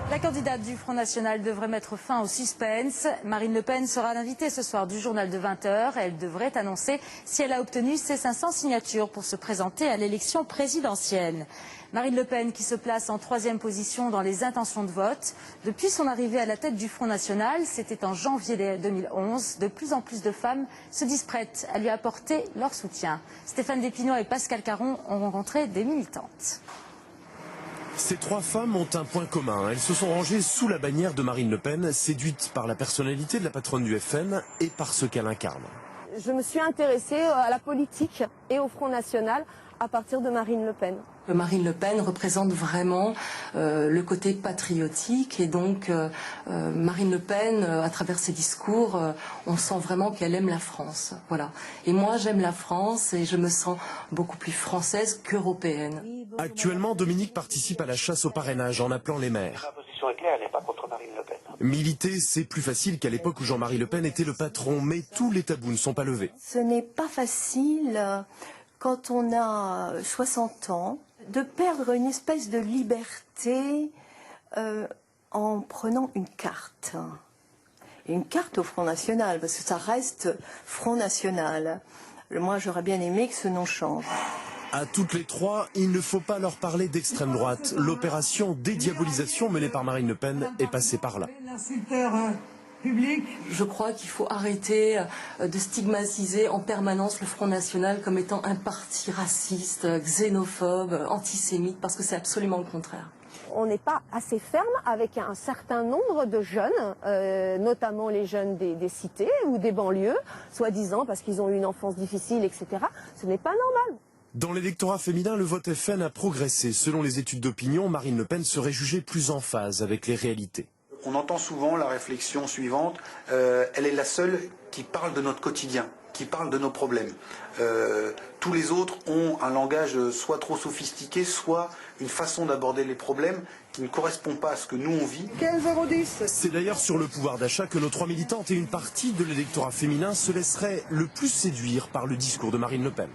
La candidate du Front National devrait mettre fin au suspense. Marine Le Pen sera l'invitée ce soir du journal de 20 h. Elle devrait annoncer si elle a obtenu ses 500 signatures pour se présenter à l'élection présidentielle. Marine Le Pen qui se place en 3e position dans les intentions de vote. Depuis son arrivée à la tête du Front National, c'était en janvier 2011, de plus en plus de femmes se disent prêtes à lui apporter leur soutien. Stéphane Despinois et Pascal Caron ont rencontré des militantes. Ces trois femmes ont un point commun. Elles se sont rangées sous la bannière de Marine Le Pen, séduites par la personnalité de la patronne du FN et par ce qu'elle incarne. Je me suis intéressée à la politique et au Front National à partir de Marine Le Pen. Marine Le Pen représente vraiment le côté patriotique et donc Marine Le Pen, à travers ses discours, on sent vraiment qu'elle aime la France. Voilà. Et moi j'aime la France et je me sens beaucoup plus française qu'européenne. Actuellement, Dominique participe à la chasse au parrainage en appelant les maires. La position est claire, elle n'est pas contre Marine Le Pen. Militer, c'est plus facile qu'à l'époque où Jean-Marie Le Pen était le patron, mais tous les tabous ne sont pas levés. Ce n'est pas facile, quand on a 60 ans, de perdre une espèce de liberté en prenant une carte. Une carte au Front National, parce que ça reste Front National. Moi, j'aurais bien aimé que ce nom change. À toutes les trois, il ne faut pas leur parler d'extrême droite. L'opération dédiabolisation menée par Marine Le Pen est passée par là. Je crois qu'il faut arrêter de stigmatiser en permanence le Front National comme étant un parti raciste, xénophobe, antisémite, parce que c'est absolument le contraire. On n'est pas assez ferme avec un certain nombre de jeunes, notamment les jeunes des cités ou des banlieues, soi-disant parce qu'ils ont eu une enfance difficile, etc. Ce n'est pas normal. Dans l'électorat féminin, le vote FN a progressé. Selon les études d'opinion, Marine Le Pen serait jugée plus en phase avec les réalités. On entend souvent la réflexion suivante, elle est la seule qui parle de notre quotidien, qui parle de nos problèmes. Tous les autres ont un langage soit trop sophistiqué, soit une façon d'aborder les problèmes qui ne correspond pas à ce que nous on vit. 15,10 €. C'est d'ailleurs sur le pouvoir d'achat que nos trois militantes et une partie de l'électorat féminin se laisseraient le plus séduire par le discours de Marine Le Pen.